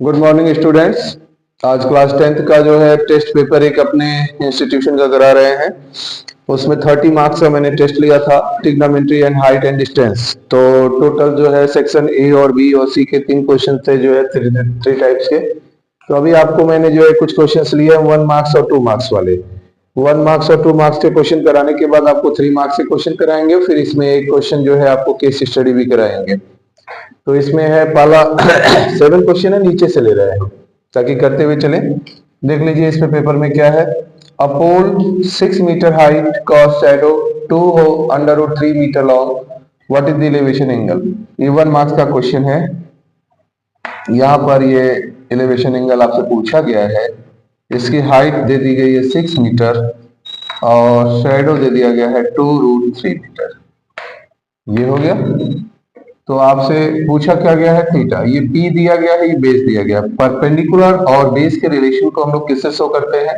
Good morning students. आज class 10th का जो है टेस्ट पेपर एक अपने इंस्टीट्यूशन का करा रहे हैं। उसमें 30 मार्क्स का मैंने टेस्ट लिया था, trigonometry and height and distance. तो टोटल जो है सेक्शन ए और बी और सी के 3 क्वेश्चन थे, जो है थ्री टाइप्स के। तो अभी आपको मैंने जो है कुछ क्वेश्चंस लिए हैं 1 मार्क्स और 2 मार्क्स वाले। 1 मार्क्स और 2 मार्क्स के क्वेश्चन कराने के बाद आपको 3 मार्क्स के क्वेश्चन कराएंगे। फिर इसमें एक क्वेश्चन जो है आपको केस स्टडी भी कराएंगे। तो इसमें है पहला 7 क्वेश्चन है, नीचे से ले रहे हैं ताकि करते हुए चले। देख लीजिए इसमें पेपर में क्या है। A pole 6 metre height casts shadow 2 हो under root 3 metre long, what is the elevation angle. ये 1 मार्क्स का क्वेश्चन है। यहाँ पर ये एलिवेशन एंगल आपसे पूछा गया है। इसकी हाइट दे दी गई है 6 मीटर और शैडो दे दिया गया है 2 रूट 3 मीटर। ये हो गया। तो आपसे पूछा क्या गया है थीटा, ये पी दिया गया है, ये बेस दिया गया। परपेंडिकुलर और बेस के रिलेशन को हम लोग किससे शो करते हैं,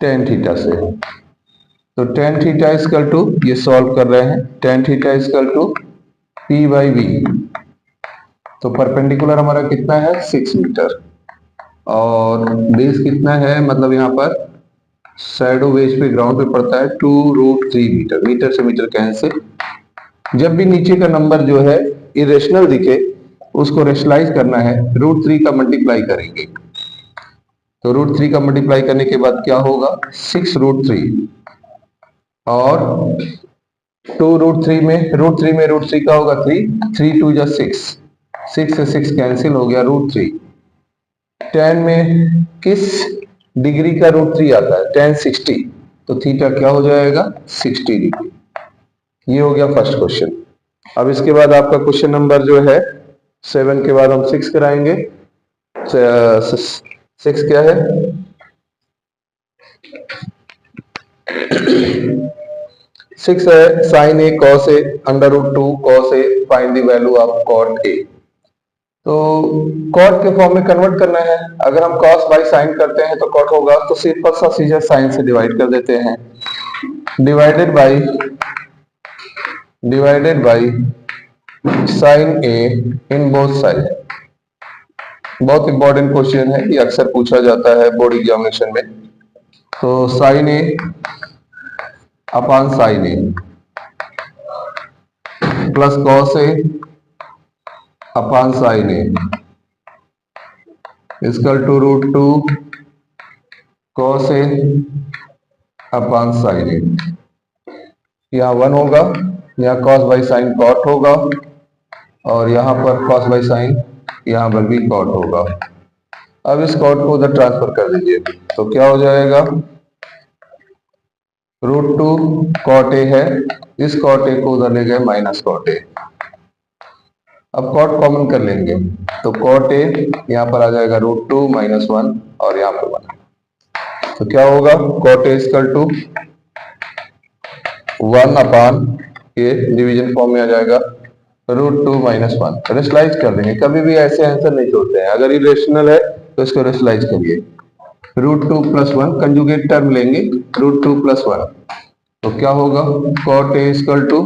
टेन थीटा से। तो टेन थीटा इजकल टू, ये सॉल्व कर रहे हैं, tan theta is equal to P by B. तो परपेंडिकुलर हमारा कितना है 6 मीटर और बेस कितना है, मतलब यहाँ पर शैडो बेस पे ग्राउंड पे पड़ता है 2 रूट 3 मीटर। मीटर से मीटर कैंसिल। जब भी नीचे का नंबर जो है इरेशनल दिखे उसको रेशनलाइज करना है, रूट 3 का मल्टीप्लाई करेंगे। तो रूट 3 का मल्टीप्लाई करने के बाद क्या होगा 6 रूट 3 और 2 रूट 3 में रूट 3 का होगा 3, 3 2 जा 6, 6 से 6 कैंसिल हो गया, रूट 3। 10 में किस डिग्री का रूट 3 आता है, 10 60। तो थीटा क्या हो जाएगा 60 डिग्री। ये हो गया फर्स्ट क्वेश्चन। अब इसके बाद आपका क्वेश्चन नंबर जो है 7 के बाद हम 6 कराएंगे। 6 क्या है, सिक्स है sin A cos A under root 2 cos A, find the value of cot A. तो कॉट के फॉर्म में कन्वर्ट करना है। अगर हम कॉस बाई साइन करते हैं तो कॉट होगा, तो सिंपल सा सीधा साइन से डिवाइड कर देते हैं। Divided by sine A in both side. बहुत इंपॉर्टेंट क्वेश्चन है, ये अक्सर पूछा जाता है बोर्ड एग्जामिनेशन में। तो sine A upon sine A plus cos A upon sine A equal to root 2 cos A upon sine A. यहाँ 1 होगा, यहाँ कॉस बाई साइन कॉट होगा और यहाँ पर कॉस बाई साइन यहाँ पर भी कॉट होगा। अब इस कॉट को उधर ट्रांसफर कर दीजिए तो क्या हो जाएगा, रूट 2 कॉट ए है, इस कॉट ए को उधर ले गए माइनस कॉट ए। अब कॉट कॉमन कर लेंगे तो कॉट ए यहाँ पर आ जाएगा रूट 2 माइनस 1 और यहाँ पर 1। तो क्या होगा cot A equal to 1 upon A, division form में आ जाएगा रूट 2 माइनस 1। रेशनलाइज कर देंगे, कभी भी ऐसे आंसर नहीं छोड़ते हैं। अगर ये रेशनल है तो इसको रेशनलाइज करिए, रूट 2 प्लस 1 कंजुगेट टर्म लेंगे, रूट 2 प्लस 1। तो क्या होगा cot A equal to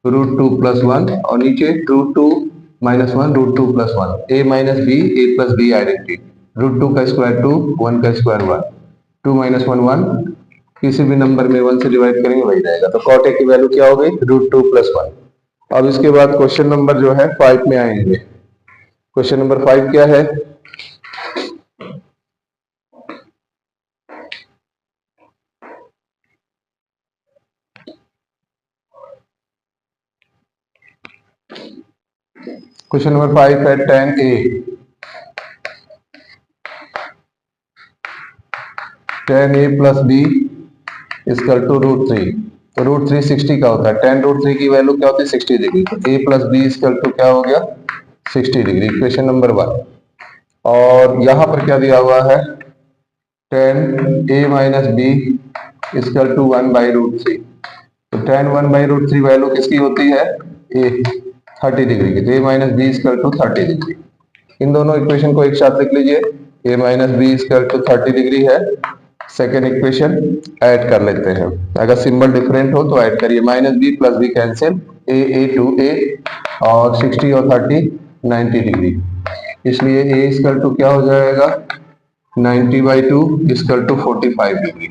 root 2 plus 1 और नीचे root 2 minus 1 root 2 plus 1, A minus B A plus B identity. Root 2 का स्क्वायर 2, 1 का स्क्वायर 1, 2 माइनस 1 1, किसी भी नंबर में 1 से डिवाइड करेंगे वही रहेगा। तो कॉट ए की वैल्यू क्या हो गई रूट 2 प्लस 1। अब इसके बाद क्वेश्चन नंबर जो है 5 में आएंगे। क्वेश्चन नंबर 5 क्या है, क्वेश्चन नंबर 5 है tan A, tan A plus B equal to root 3। तो रूट 3 60 का होता है, tan रूट 3 की वैल्यू क्या होती है 60 डिग्री। तो a plus B equal to क्या हो गया 60 डिग्री, इक्वेशन नंबर 1। और यहां पर क्या दिया हुआ है tan a minus B equal to 1 by root 3। तो tan 1 बाई रूट 3 वैल्यू किसकी होती है a 30 डिग्री की, तो a minus B equal to 30 degree. इन दोनों इक्वेशन को एक साथ लिख लीजिए, a minus B equal to 30 degree है। सेकेंड इक्वेशन ऐड कर लेते हैं, अगर सिंबल डिफरेंट हो तो ऐड करिए, minus B plus B cancel, A two A, और 60 और 30 90 डिग्री, इसलिए ए इक्वल टू क्या हो जाएगा 90/2 इक्वल टू 45 डिग्री।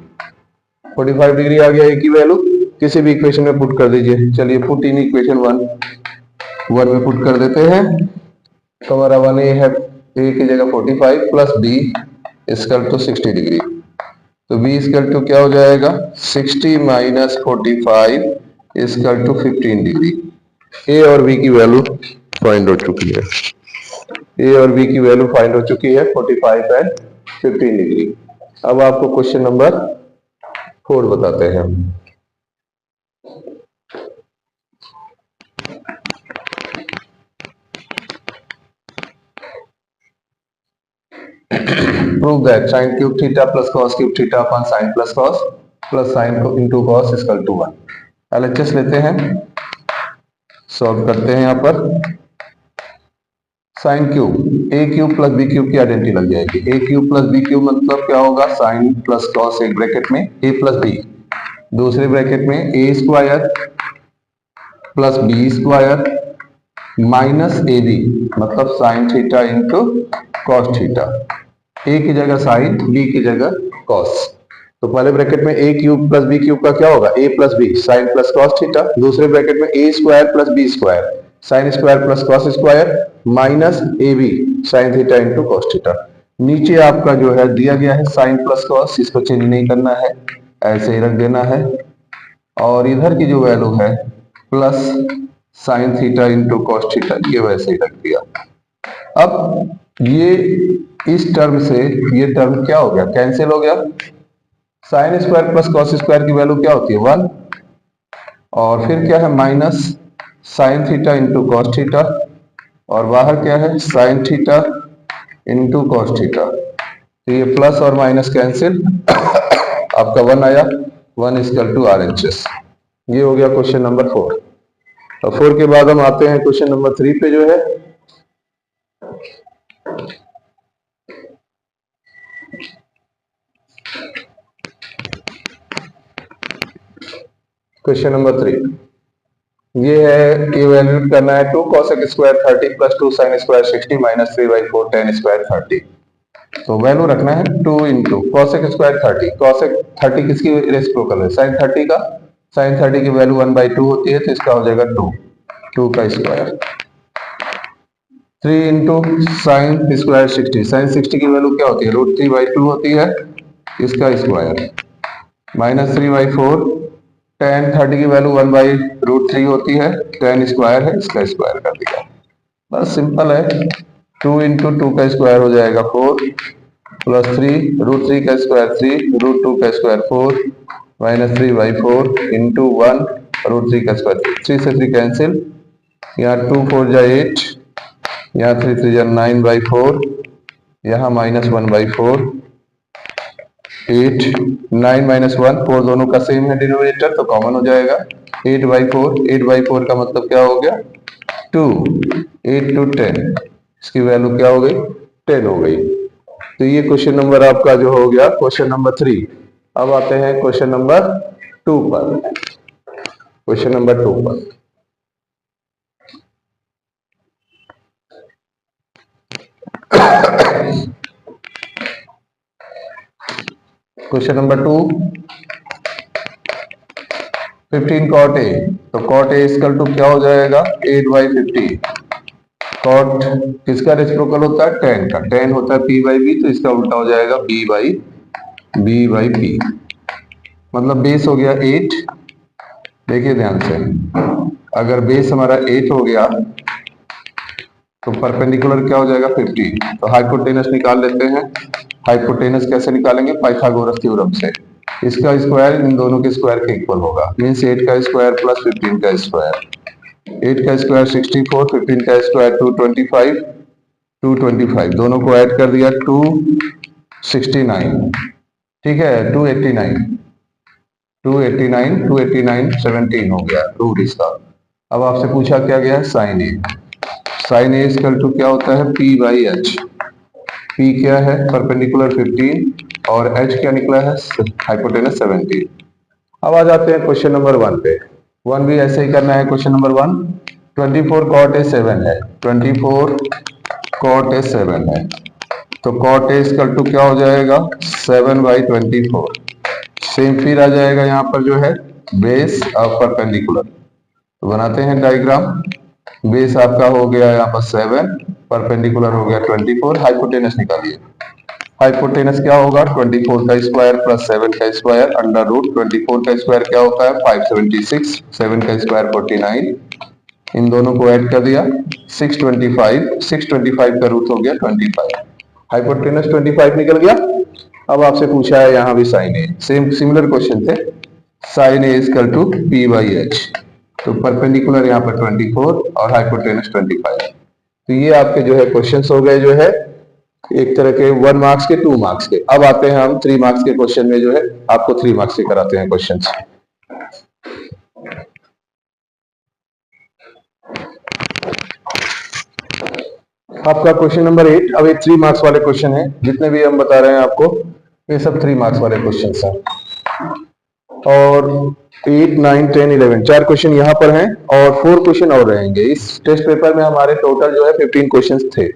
45 डिग्री आ गया ए की वैल्यू, किसी भी इक्वेशन में पुट कर दीजिए। चलिए पुट इन इक्वेशन 1 में पुट कर देते हैं। तो हमारा 1 ए है, ए की जगह 45 plus B equal to 60 degree, तो बी इक्वल टू क्या हो जाएगा 60 minus 45 equal to 15 degree. A और बी की वैल्यू फाइंड हो चुकी है, ए और बी की वैल्यू फाइंड हो चुकी है 45 एंड 15 डिग्री। अब आपको क्वेश्चन नंबर 4 बताते हैं। Prove that sin cube theta plus cos cube theta upon sin plus sin into cos equal to 1। LHS लेते हैं, सॉल्व करते हैं। यहाँ पर sine cube A cube plus B cube की आइडेंटिटी लग जाएगी। A cube plus B cube मतलब क्या होगा साइन प्लस कॉस, एक ब्रैकेट में ए प्लस बी, दूसरे ब्रैकेट में ए square plus B square minus ए बी, मतलब sine theta into cos theta. A की जगह साइन, बी की जगह कॉस। तो पहले ब्रैकेट में a cube plus B cube का क्या होगा a plus b sine plus cos theta, दूसरे ब्रैकेट में ए square plus B square sine square plus cos square minus ए b sine theta into cos theta. नीचे आपका जो है दिया गया है साइन प्लस कॉस, इसको चेंज नहीं करना है, ऐसे ही रख देना है। और इधर की जो वैल्यू है plus sign theta into cos theta, ये वैसे ही रख दिया। अब ये इस टर्म से ये टर्म क्या हो गया कैंसिल हो गया। Sign square plus cos square की वैल्यू क्या होती है 1, और फिर क्या है minus sign theta into cos theta, और बाहर क्या है sign theta into cos theta. तो ये प्लस और माइनस कैंसिल, आपका 1 आया, 1 इक्वल टू RHS। ये हो गया क्वेश्चन नंबर 4। और 4 के बाद हम आते हैं क्वेश्चन नंबर 3 पे जो है क्वेश्चन नंबर 3। ये है इवेल्यूएट करना है 2 cosec square 30 plus 2 sin square 60 minus 3/4 tan square 30। तो वैल्यू रखना है 2 इंटू cosec स्क्वायर 30। cosec 30 किसकी रेसिप्रोकल है sin 30 का, sin 30 की वैल्यू 1/2 होती है, तो इसका हो जाएगा 2 का square. 3 into sin square 60, sin 60 की वैल्यू क्या होती है √3/2 होती है, इसका स्क्वायर माइनस 3/4 tan 30 की वैल्यू 1/√3 होती है, tan स्क्वायर है, इसका स्क्वायर कर दिया। बस सिंपल है, 2 इंटू 2 का स्क्वायर हो जाएगा 4 प्लस 3 √3 का स्क्वायर 3 √2 का स्क्वायर 4 माइनस 3/4 इंटू 1 √3 का स्क्वायर 3 से 3 कैंसिल, यहाँ 2 4 जा 8, यहाँ 3 3 जा 9/4, यहाँ माइनस 1/4 8 9 माइनस 1 4 दोनों का सेम है डिनोमिनेटर, तो कॉमन हो जाएगा 8/4। 8/4 का मतलब क्या हो गया 2, 8 to 10, इसकी वैल्यू क्या हो गई 10 हो गई। तो ये क्वेश्चन नंबर आपका जो हो गया क्वेश्चन नंबर 3। अब आते हैं क्वेश्चन नंबर 2 पर। क्वेश्चन नंबर 2 पर क्वेश्चन नंबर 2 15 cot a, तो cot a इक्वल टू क्या हो जाएगा 8/50। cot किसका रेसिप्रोकल होता है tan का, tan होता है p/b, तो इसका उल्टा हो जाएगा b/p, मतलब बेस हो गया 8। देखिए ध्यान से, अगर बेस हमारा 8 हो गया तो परपेंडिकुलर क्या हो जाएगा 50, तो हाइपोटेनस निकाल लेते हैं। हाइपोटेनस कैसे निकालेंगे पाइथागोरस थ्योरम से, इसका स्क्वायर इन दोनों के स्क्वायर के इक्वल होगा, मीन्स 8 का स्क्वायर प्लस 15 का स्क्वायर। 8 का स्क्वायर 64, 15 का स्क्वायर 225 दोनों को ऐड कर दिया 269, ठीक है 289 17 हो गया रूट इसका। अब आपसे पूछा क्या गया है sin A, sin A equal to क्या होता है p/h। p क्या है परपेंडिकुलर 15 और h क्या निकला है हाइपोटेनस 17। अब आ जाते हैं क्वेश्चन नंबर 1 पे। वन भी ऐसे ही करना है। क्वेश्चन नंबर 1, 24 cot a 7 है, 24 cot a 7 है, तो cot a इक्वल टू क्या हो जाएगा 7/24। सेम फिर आ जाएगा यहाँ पर जो है बेस और परपेंडिकुलर, तो बनाते हैं डायग्राम। बेस आपका हो गया यहाँ पर 7, परपेंडिकुलर हो गया 24, हाइपोटेनस निकालिए। हाइपोटेनस क्या होगा 24 का स्क्वायर प्लस 7 का स्क्वायर अंडर रूट 24 का स्क्वायर क्या होता है 576, 7 का स्क्वायर 49, इन दोनों को ऐड कर दिया 625, 625 का रूट हो गया 25, हाइपोटेनस 25 निकल गया। अब आपसे पूछा है यहाँ भी sin A, same similar question थे, sin A equal to P by H, तो परपेंडिकुलर यहाँ पर 24 और हाइपोटेनस 25। तो ये आपके जो है क्वेश्चंस हो गए जो है एक तरह के 1 मार्क्स के 2 मार्क्स के। अब आते हैं हम 3 मार्क्स के क्वेश्चन में जो है आपको 3 मार्क्स के कराते हैं क्वेश्चंस। आपका क्वेश्चन नंबर 8, अब ये 3 मार्क्स वाले क्वेश्चन है, जितने भी हम बता रहे हैं आपको ये सब 3 मार्क्स वाले क्वेश्चन हैं। और 8, 9, 10, 11 4 क्वेश्चन यहाँ पर हैं और 4 क्वेश्चन और रहेंगे। इस टेस्ट पेपर में हमारे टोटल जो है 15 क्वेश्चन थे,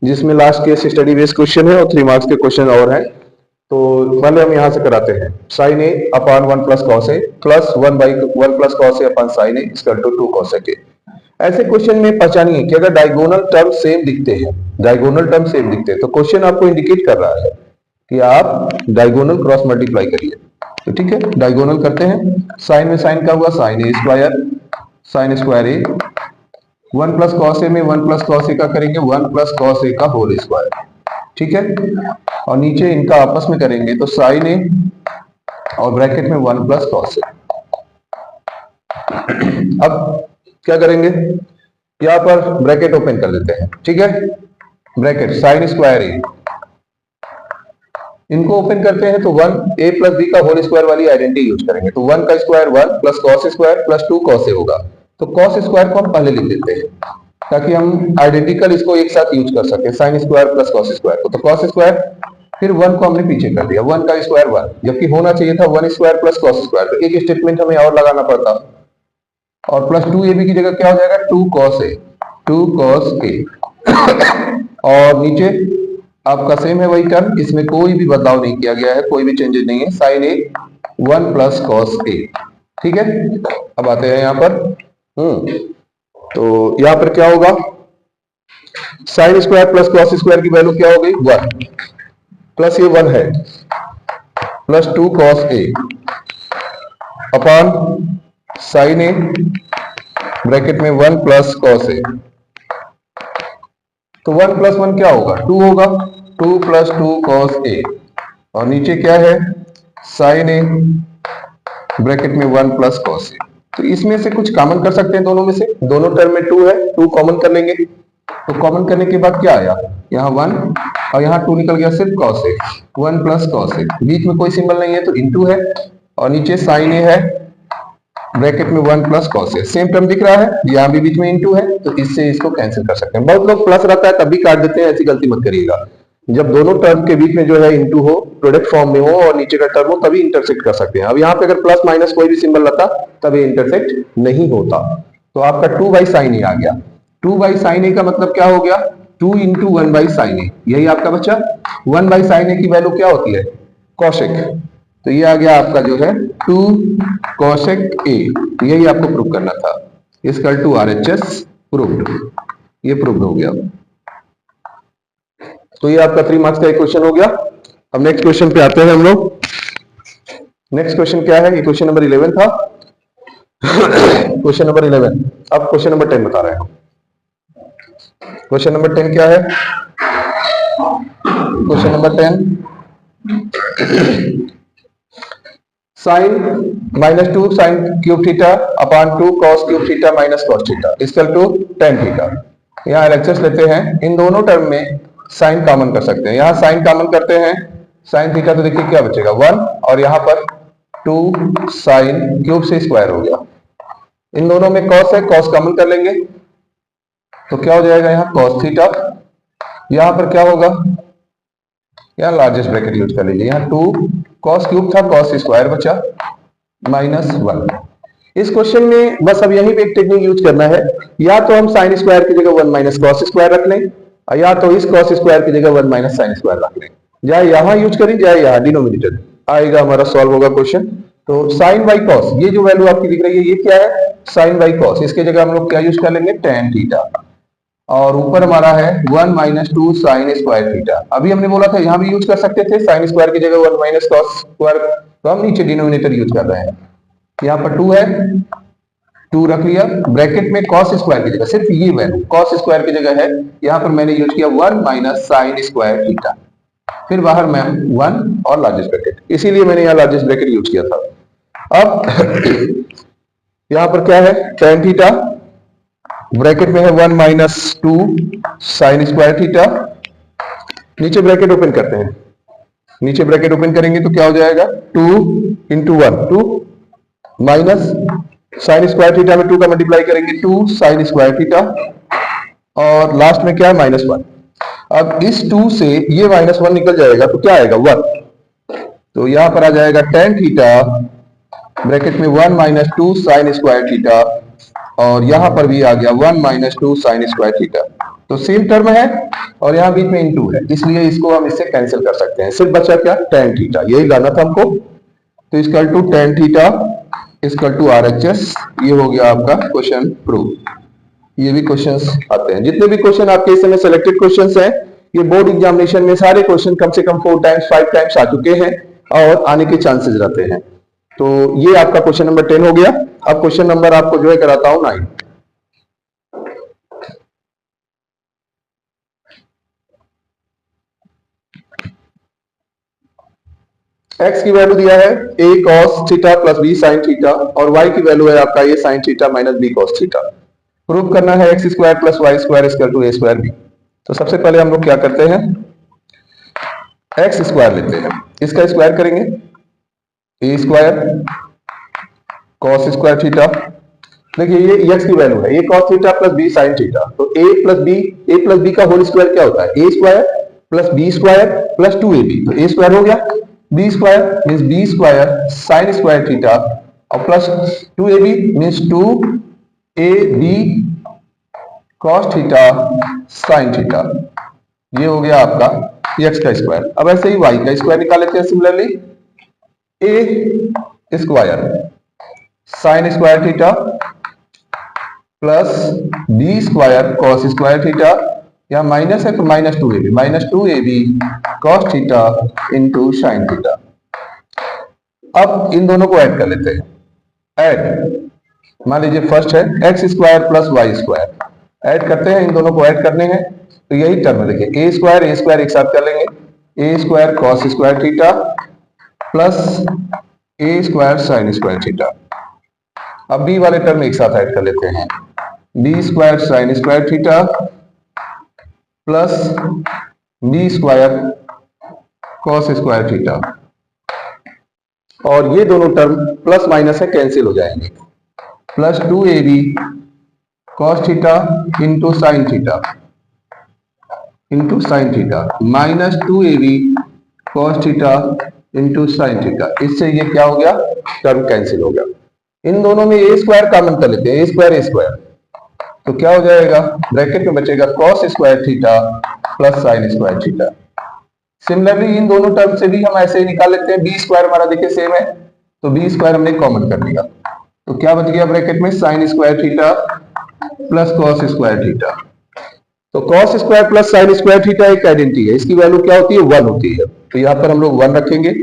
जिसमें last case study based question है और 3 मार्क्स के क्वेश्चन और हैं। तो पहले हम यहाँ से कराते हैं sine A upon 1 plus cos a plus 1/1 plus cos A upon sine A equal to 2 cos a. ऐसे क्वेश्चन में पहचानिए कि अगर डायगोनल टर्म सेम दिखते हैं, डायगोनल टर्म सेम दिखते हैं तो क्वेश्चन आपको इंडिकेट कर रहा है कि आप डायगोनल क्रॉस मल्टीप्लाई करिए। तो ठीक है, डायगोनल करते हैं। साइन में साइन का हुआ साइन ए स्क्वायर, साइन स्क्वायर ए, 1 प्लस कॉस ए में 1 प्लस कॉस ए का करेंगे 1 प्लस कॉस ए का होल स्क्वायर, ठीक है। और नीचे इनका आपस में करेंगे तो साइन ए और ब्रैकेट में 1 प्लस कॉस ए। अब क्या करेंगे, यहां पर ब्रैकेट ओपन कर देते हैं, ठीक है। ब्रैकेट साइन स्क्वायर ए, इनको ओपन करते हैं तो 1 a प्लस बी का होल स्क्वायर वाली आइडेंटिटी यूज करेंगे, तो 1 का square 1 plus cos square plus 2 cos a होगा। तो कॉस स्क्वायर को हम पहले लिख देते हैं ताकि हम आइडेंटिकल इसको एक साथ यूज कर सके, sign square plus cos square को। तो कॉस स्क्वायर फिर 1 को हमने पीछे कर दिया, 1 का स्क्वायर 1, जबकि होना चाहिए था 1 स्क्वायर प्लस कॉस स्क्वायर, तो एक स्टेटमेंट हमें और लगाना पड़ता, और प्लस 2ab की जगह क्या हो जाएगा 2 कॉस ए, 2 कॉस ए। और नीचे आपका सेम है वही टर्म, इसमें कोई भी बदलाव नहीं किया गया है, कोई भी चेंजेस नहीं है, साइन ए 1 प्लस कॉस ए, ठीक है। अब आते हैं यहाँ पर, तो यहाँ पर क्या होगा sign square plus cos square की वैल्यू क्या हो गई 1 प्लस ये 1 है plus 2 cos A upon sine A bracket में 1 प्लस कॉस ए। तो 1 प्लस 1 क्या होगा 2 होगा, 2 प्लस 2 कॉस ए, और नीचे क्या है साइन ए ब्रैकेट में 1 प्लस कॉस ए। तो इसमें से कुछ कॉमन कर सकते हैं, दोनों में से, दोनों टर्म में 2 है, 2 कॉमन कर लेंगे। तो कॉमन करने के बाद क्या आया, यहाँ 1 और यहाँ 2 निकल गया, सिर्फ कॉस ए, 1 प्लस कॉस ए, बीच में कोई सिंबल नहीं है तो इनटू है, और नीचे साइन ए है ब्रैकेट में 1 प्लस कॉस ए, सेम टर्म दिख रहा है, यहाँ भी बीच में इनटू है, तो इससे इसको कैंसिल कर सकते हैं। बहुत लोग प्लस रहता है तब भी काट देते हैं, ऐसी गलती मत करिएगा। जब दोनों टर्म के बीच में जो है इनटू हो, प्रोडक्ट फॉर्म में हो और नीचे का टर्म हो, तभी इंटरसेक्ट कर सकते हैं। अब यहाँ पे अगर प्लस माइनस कोई भी सिंबल रहता तब ये इंटरसेक्ट नहीं होता। तो आपका 2 बाई साइन ए आ गया, 2 बाई साइन ए का मतलब क्या हो गया 2 इंटू 1 बाई साइन ए, यही आपका बच्चा। 1 बाई साइन ए की वैल्यू क्या होती है कॉसेक, तो ये आ गया आपका जो है 2 कॉसेक ए, यही आपको प्रूव करना था, इक्वल टू RHS प्रूव्ड, ये प्रूव्ड हो गया। तो ये आपका 3 मार्क्स का एक क्वेश्चन हो गया। अब नेक्स्ट क्वेश्चन पे आते हैं हम लोग। नेक्स्ट क्वेश्चन क्या है, ये क्वेश्चन नंबर 11 था। क्वेश्चन नंबर 11, अब क्वेश्चन नंबर 10 बता रहे हैं। क्वेश्चन नंबर 10 क्या है, question number 10, sin -2 sin cube theta upon 2 cos cube theta minus cos theta equal to tan theta. यहाँ LHS लेते हैं, इन दोनों टर्म में साइन कॉमन कर सकते हैं, यहाँ साइन कॉमन करते हैं, साइन थीटा तो देखिए क्या बचेगा 1, और यहाँ पर 2 साइन क्यूब से स्क्वायर हो गया। इन दोनों में कॉस है, कॉस कॉमन कर लेंगे तो क्या हो जाएगा यहाँ कॉस थीटा, यहाँ पर क्या होगा, यहाँ लार्जेस्ट ब्रैकेट यूज कर लीजिए, यहाँ 2 कॉस क्यूब था, कॉस स्क्वायर बचा माइनस 1, इस क्वेश्चन में बस अब यहीं पे एक टेक्निक यूज करना है, या तो हम साइन स्क्वायर की जगह 1 माइनस कॉस स्क्वायर रख लें, या तो इस कॉस स्क्वायर की जगह 1 माइनस साइन स्क्वायर रख लें, चाहे यहां यूज करें चाहे यहां, डिनोमिनेटर आएगा हमारा सॉल्व होगा क्वेश्चन। तो साइन बाई कॉस, ये जो वैल्यू आपकी दिख रही है ये क्या है, साइन बाई कॉस, इसके जगह हम लोग क्या यूज कर लेंगे, टेन थीटा, और ऊपर हमारा है 1 माइनस 2 साइन स्क्वायर थीटा। अभी हमने बोला था यहां भी यूज कर सकते थे, साइन स्क्वायर की जगह 1 माइनस कॉस स्क्वायर, तो हम नीचे डिनोमिनेटर यूज कर रहे हैं। यहाँ पर 2 है, 2 रख लिया, ब्रैकेट में कॉस स्क्वायर की जगह सिर्फ ये वैल्यू कॉस स्क्वायर की जगह है, यहाँ पर मैंने यूज किया 1 माइनस साइन स्क्वायर थीटा, फिर बाहर में 1 और लार्जेस्ट ब्रैकेट, इसीलिए मैंने यहाँ लार्जेस्ट ब्रैकेट यूज किया था। अब यहाँ पर क्या है, टेन थीटा, ब्रैकेट में है 1 माइनस 2 साइन स्क्वायर थीटा, नीचे ब्रैकेट ओपन करते हैं, नीचे ब्रैकेट ओपन करेंगे तो क्या हो जाएगा, 2 into 1 2 minus sign square theta में 2 का मल्टीप्लाई करेंगे 2 साइन स्क्वायर थीटा, और लास्ट में क्या है, -1। अब इस 2 से ये -1 निकल जाएगा तो क्या आएगा, 1, तो यहां पर आ जाएगा टेन थीटा, ब्रैकेट में 1 माइनस 2 साइन स्क्वायर थीटा, और यहां पर भी आ गया 1 माइनस 2 साइन स्क्वायर थीटा, तो सेम टर्म है और यहां बीच में इनटू है, इसलिए इसको हम इससे कैंसिल कर सकते हैं, सिर्फ बचा क्या, टेन थीटा, यही लाना था हमको। तो is equal to tan theta is equal to RHS, ये हो गया आपका क्वेश्चन प्रूव। ये भी क्वेश्चंस आते हैं, जितने भी क्वेश्चन आपके इस समय सिलेक्टेड क्वेश्चंस हैं, ये बोर्ड एग्जामिनेशन में सारे क्वेश्चन कम से कम 4 टाइम्स 5 टाइम्स आ चुके हैं और आने के चांसेस रहते हैं। तो ये आपका क्वेश्चन नंबर 10 हो गया। अब क्वेश्चन नंबर आपको जो है कराता हूं 9। x की वैल्यू दिया है a cos theta plus b sin theta, और y की वैल्यू है आपका a sin theta minus b cos theta. Prove करना है x square plus y square equal to a square b। तो सबसे पहले हम लोग क्या करते हैं, x स्क्वायर लेते हैं, इसका स्क्वायर करेंगे, a square cos square theta, देखिए ये x की वैल्यू है a cos theta plus b sin theta, तो a प्लस b का होल स्क्वायर क्या होता है, a square plus b square plus 2ab, तो a स्क्वायर हो गया, b square means b square sin square theta, और plus 2ab means 2ab cos theta sin theta, ये हो गया आपका x का स्क्वायर। अब ऐसे ही y का स्क्वायर निकाल लेते हैं, similarly a square sin square theta plus b square cos square theta, यहाँ माइनस है तो minus 2ab cos theta into sine theta. अब इन दोनों को ऐड कर लेते हैं, ऐड, मान लीजिए फर्स्ट है x square plus y square, add करते हैं, इन दोनों को ऐड करने हैं, तो यही टर्म है, देखिए ए स्क्वायर एक साथ कर लेंगे, a square cos square theta plus a square sine square theta. अब बी वाले टर्म एक साथ ऐड कर लेते हैं, b square sine square theta plus B square cos square theta, और ये दोनों टर्म प्लस माइनस है कैंसिल हो जाएंगे, plus 2ab cos theta into sine theta minus 2ab cos theta into sine theta, इससे ये क्या हो गया, टर्म कैंसिल हो गया। इन दोनों में ए स्क्वायर कॉमन कर लेते हैं, ए स्क्वायर, तो क्या हो जाएगा, ब्रैकेट में बचेगा cos square theta plus sine square theta. Similarly in दोनों टर्म से भी हम ऐसे ही निकाल लेते हैं, बी स्क्वायर हमारा देखिए सेम है, तो बी स्क्वायर हमने कॉमन कर दिया, तो क्या बच गया ब्रैकेट में, sine square theta plus cos square theta. तो cos square plus sine square theta एक आइडेंटिटी है, इसकी वैल्यू क्या होती है, 1 होती है, तो यहाँ पर हम लोग 1 रखेंगे,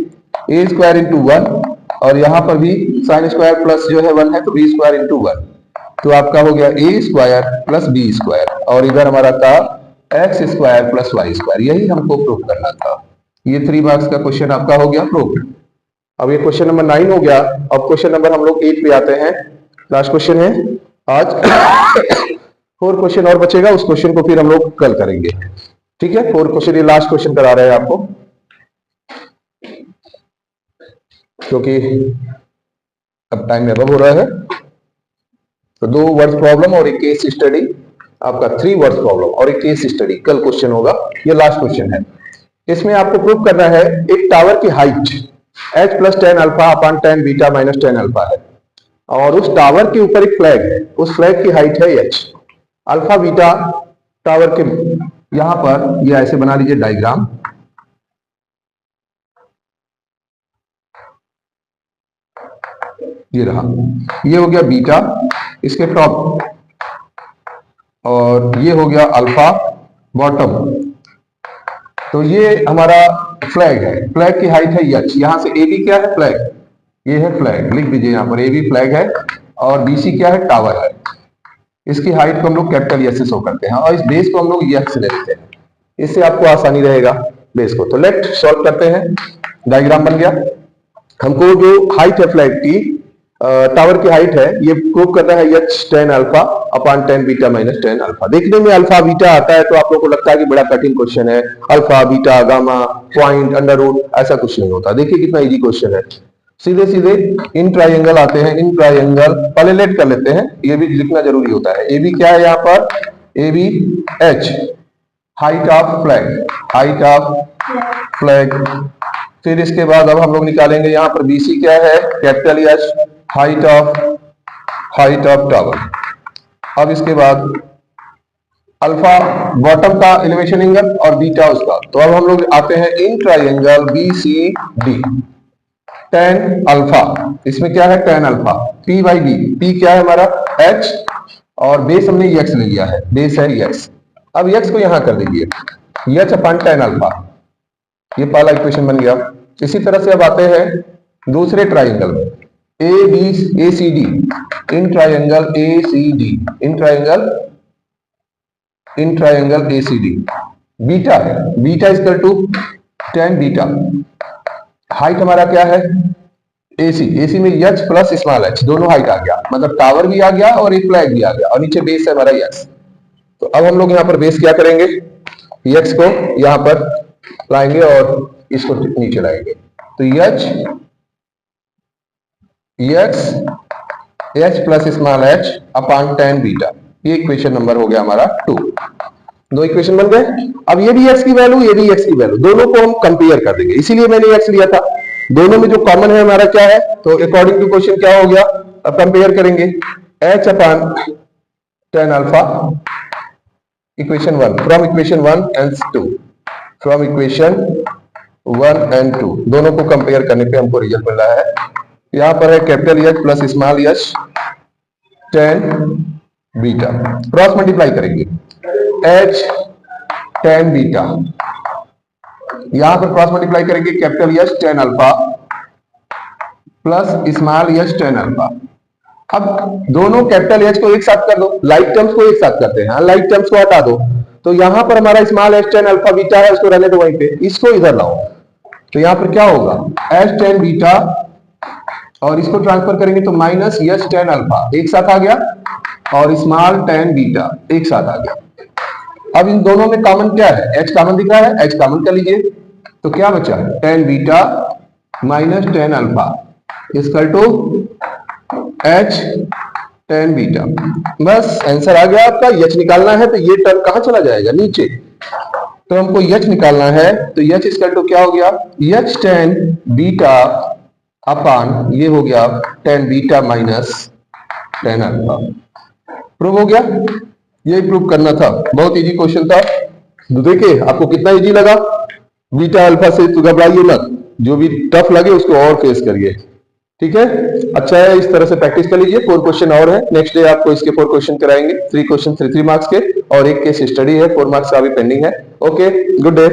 ए स्क्वायर इंटू 1, और यहाँ पर भी साइन स्क्वायर प्लस जो है 1 है, तो बी स्क्वायर इंटू 1, तो आपका हो गया A square plus B square, और इधर हमारा था x square plus y square, यही हमको प्रूव करना था। ये 3 मार्क्स का क्वेश्चन आपका हो गया प्रूव। अब ये क्वेश्चन नंबर 9 हो गया। अब क्वेश्चन नंबर हम लोग 8 पे आते हैं, लास्ट क्वेश्चन है आज 4 क्वेश्चन और बचेगा, उस क्वेश्चन को फिर हम लोग कल करेंगे, ठीक है। 4 क्वेश्चन ये लास्ट क्वेश्चन करा रहे हैं आपको, क्योंकि अब टाइम अब हो रहा है। तो 2 वर्ड्स प्रॉब्लम और एक केस स्टडी, आपका 3 वर्ड्स प्रॉब्लम और एक केस स्टडी कल क्वेश्चन होगा, ये लास्ट क्वेश्चन है। इसमें आपको प्रूव करना है एक टावर की height h plus tan alpha upon tan beta minus tan alpha है, और उस टावर के ऊपर एक फ्लैग है, उस फ्लैग की हाइट है h। अल्फा बीटा टावर के यहां पर ये ऐसे बना लीजिए डायग्राम। ये रहा, ये हो गया बीटा इसके टॉप, और ये हो गया अल्फा बॉटम। तो ये हमारा फ्लैग है, फ्लैग की हाइट है h। यहां से ए बी क्या है, फ्लैग, ये है फ्लैग, लिख दीजिए यहां पर ए बी फ्लैग है, और बी सी क्या है, टावर है। इसकी हाइट को हम लोग कैपिटल एस से शो करते हैं, और इस बेस को हम लोग x ले लेते हैं, इससे आपको आसानी रहेगा बेस को। तो लेट सॉल्व करते हैं। डायग्राम बन गया। हमको जो हाइट है फ्लैग की, टावर की हाइट है, ये प्रूव करना है h tan alpha upon tan beta minus tan alpha. देखने में अल्फा बीटा आता है तो आप लोगों को लगता है कि बड़ा कठिन क्वेश्चन है, alpha beta gamma point under root, ऐसा कुछ नहीं होता। देखिए कितना इजी क्वेश्चन है। सीधे सीधे इन ट्राइंगल आते हैं, इन ट्राइंगल पहले लेट कर लेते हैं, ये भी लिखना जरूरी होता है। ए बी क्या है यहाँ पर, A B H, height of flag, height of flag. फिर इसके बाद अब हम लोग निकालेंगे यहाँ पर बी सी क्या है, capital H, height of tower. अब इसके बाद अल्फा बॉटम का एलिवेशन एंगल और बीटा उसका। तो अब हम लोग आते हैं in triangle B C D, tan alpha, इसमें क्या है tan alpha, p by B, p क्या है हमारा h, और बेस हमने x ले लिया है, बेस है x। अब x को यहां कर दीजिए h अपन tan अल्फा, ये पहला इक्वेशन बन गया। इसी तरह से अब आते हैं दूसरे ट्राइंगल में, A B A C D, in triangle A C D, in triangle A C D, beta है, beta equal to tan beta, height हमारा क्या है AC, AC में h प्लस स्मॉल h, दोनों हाइट आ गया, मतलब टावर भी आ गया और एक फ्लैग भी आ गया, और नीचे बेस है हमारा x। तो अब हम लोग यहाँ पर बेस क्या करेंगे, x को यहाँ पर लाएंगे और इसको नीचे लाएंगे। तो h plus small h upon tan beta, ये इक्वेशन नंबर हो गया हमारा 2। दो इक्वेशन बन गए। अब ये भी x की वैल्यू, ये भी x की वैल्यू, दोनों को हम कंपेयर कर देंगे, इसीलिए मैंने x लिया था। दोनों में जो कॉमन है हमारा क्या है, तो अकॉर्डिंग टू क्वेश्चन क्या हो गया, अब कंपेयर करेंगे h upon tan alpha, equation 1, from equation 1 and 2, from equation 1 and 2, दोनों को कंपेयर करने पे हमको रिजल्ट मिल रहा है। यहां पर है capital H plus small h tan beta, cross multiply करेंगे h tan बीटा, यहां पर क्रॉस मल्टीप्लाई करेंगे capital H tan alpha plus small h tan alpha. अब दोनों कैपिटल H को एक साथ कर दो, लाइक टर्म्स को एक साथ करते हैं, लाइक टर्म्स को हटा दो। तो यहां पर हमारा small h tan alpha beta है, उसको रहने दो वहीं पे, इसको इधर लाओ। तो यहां पर क्या होगा, h tan बीटा, और इसको ट्रांसफर करेंगे तो माइनस h tan अल्फा एक साथ आ गया, और स्मॉल tan बीटा एक साथ आ गया। अब इन दोनों में कॉमन क्या है, h कॉमन दिख रहा है, h कॉमन कर लीजिए, तो क्या बचा, tan beta minus tan alpha equal to h tan beta. बस आंसर आ गया आपका। h निकालना है तो ये टर्म कहां चला जाएगा, नीचे। तो हमको h निकालना है, तो h इक्वल टू क्या हो गया, h tan बीटा अपान ये हो गया tan beta minus tan alpha. Prove हो गया, यही प्रूव करना था, बहुत इजी क्वेश्चन था। तो देखिए आपको कितना इजी लगा, बीटा अल्फा से तो घबराइए मत, जो भी टफ लगे उसको और फेस करिए, ठीक है। अच्छा है, इस तरह से प्रैक्टिस कर लीजिए। 4 क्वेश्चन और है, नेक्स्ट डे आपको इसके 4 क्वेश्चन कराएंगे, 3 क्वेश्चन 3 मार्क्स के, और एक केस स्टडी है 4 मार्क्स का अभी पेंडिंग है। Okay, good day.